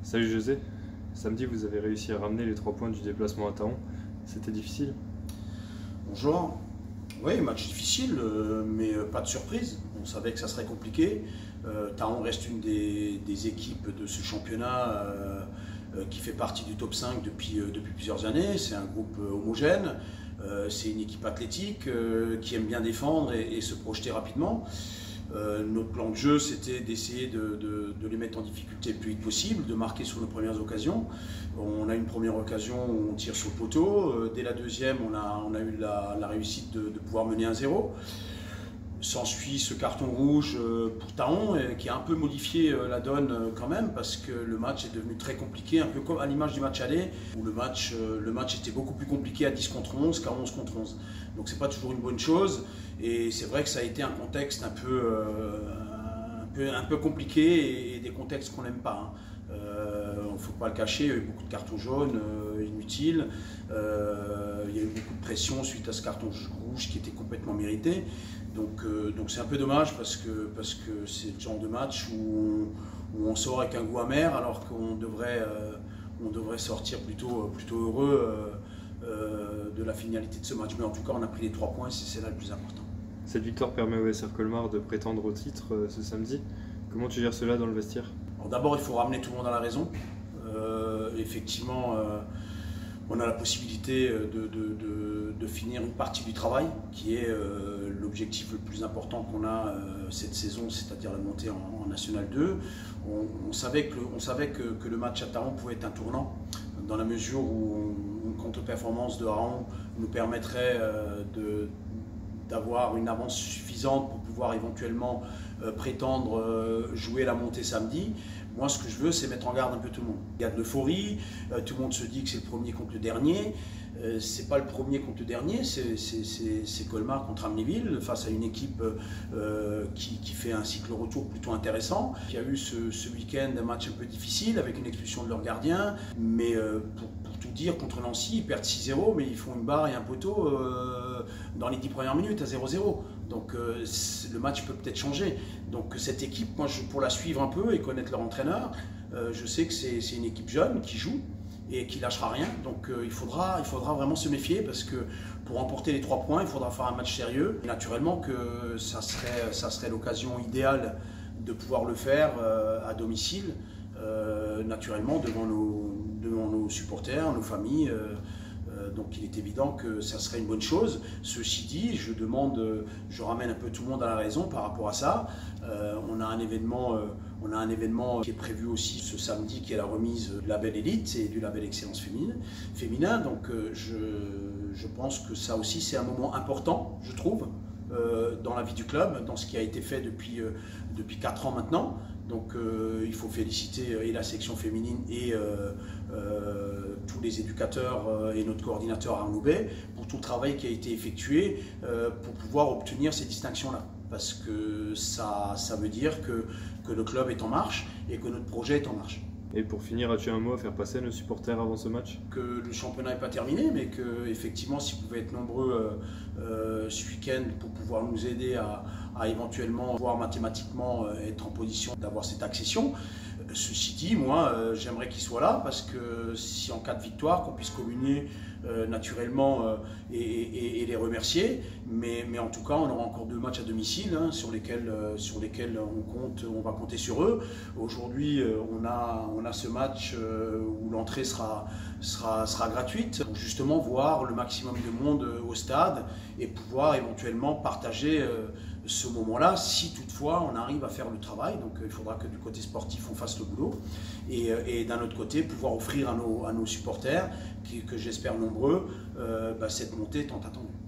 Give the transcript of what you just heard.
Salut José, samedi vous avez réussi à ramener les 3 points du déplacement à Thaon. C'était difficile? Bonjour. Oui, match difficile, mais pas de surprise. On savait que ça serait compliqué. Thaon reste une des équipes de ce championnat qui fait partie du top 5 depuis plusieurs années. C'est un groupe homogène. C'est une équipe athlétique qui aime bien défendre et se projeter rapidement. Notre plan de jeu, c'était d'essayer de les mettre en difficulté le plus vite possible, de marquer sur nos premières occasions. On a une première occasion où on tire sur le poteau. Dès la deuxième, on a eu la réussite de pouvoir mener 1-0. S'ensuit ce carton rouge pour Thaon qui a un peu modifié la donne quand même, parce que le match est devenu très compliqué, un peu comme à l'image du match aller, où le match était beaucoup plus compliqué à 10 contre 11 qu'à 11 contre 11. Donc c'est pas toujours une bonne chose, et c'est vrai que ça a été un contexte un peu compliqué, et des contextes qu'on n'aime pas. Il ne faut pas le cacher, il y a eu beaucoup de cartons jaunes inutiles, il y a eu beaucoup de pression suite à ce carton rouge qui était complètement mérité. Donc c'est un peu dommage, parce que c'est le genre de match où on sort avec un goût amer, alors qu'on devrait sortir plutôt heureux de la finalité de ce match. Mais en tout cas, on a pris les 3 points, et c'est là le plus important. Cette victoire permet au SR Colmar de prétendre au titre ce samedi. Comment tu gères cela dans le vestiaire? D'abord, il faut ramener tout le monde à la raison. Effectivement, on a la possibilité de finir une partie du travail, qui est l'objectif le plus important qu'on a cette saison, c'est-à-dire la montée en National 2. On savait que le match à Thaon pouvait être un tournant, dans la mesure où une contre-performance de Raon nous permettrait d'avoir une avance suffisante pour pouvoir éventuellement prétendre jouer la montée samedi. Moi, ce que je veux, c'est mettre en garde un peu tout le monde. Il y a de l'euphorie, tout le monde se dit que c'est le premier contre le dernier. C'est pas le premier contre le dernier, c'est Colmar contre Amnéville, face à une équipe qui fait un cycle retour plutôt intéressant. Il y a eu ce week-end un match un peu difficile avec une expulsion de leur gardien, mais pour tout dire, contre Nancy, ils perdent 6-0, mais ils font une barre et un poteau dans les 10 premières minutes à 0-0. Donc le match peut peut-être changer. Donc cette équipe, moi, pour la suivre un peu et connaître leur entraîneur, je sais que c'est une équipe jeune qui joue et qui lâchera rien. Donc il faudra vraiment se méfier, parce que pour remporter les 3 points, il faudra faire un match sérieux. Et naturellement que ça serait l'occasion idéale de pouvoir le faire à domicile, naturellement devant nos supporters, nos familles. Donc il est évident que ça serait une bonne chose. Ceci dit, je ramène un peu tout le monde à la raison par rapport à ça. On a un événement qui est prévu aussi ce samedi, qui est la remise du label Élite et du label Excellence féminin. Donc je pense que ça aussi, c'est un moment important, je trouve, dans la vie du club, dans ce qui a été fait depuis 4 ans maintenant. Donc il faut féliciter et la section féminine et tous les éducateurs et notre coordinateur Arnaud Bay pour tout le travail qui a été effectué pour pouvoir obtenir ces distinctions-là. Parce que ça veut dire que le club est en marche et que notre projet est en marche. Et pour finir, as-tu un mot à faire passer à nos supporters avant ce match? Que le championnat n'est pas terminé, mais que effectivement, si vous pouvez être nombreux ce week-end pour pouvoir nous aider à éventuellement, voire mathématiquement, être en position d'avoir cette accession. Ceci dit, moi, j'aimerais qu'il soit là, parce que si en cas de victoire, qu'on puisse communier naturellement et les remercier. Mais en tout cas, on aura encore 2 matchs à domicile sur lesquels on va compter sur eux. Aujourd'hui, on a ce match où l'entrée sera gratuite, pour justement voir le maximum de monde au stade et pouvoir éventuellement partager ce moment-là, si toutefois on arrive à faire le travail. Donc il faudra que du côté sportif on fasse le boulot, et d'un autre côté pouvoir offrir à nos supporters, que j'espère nombreux, cette montée tant attendue.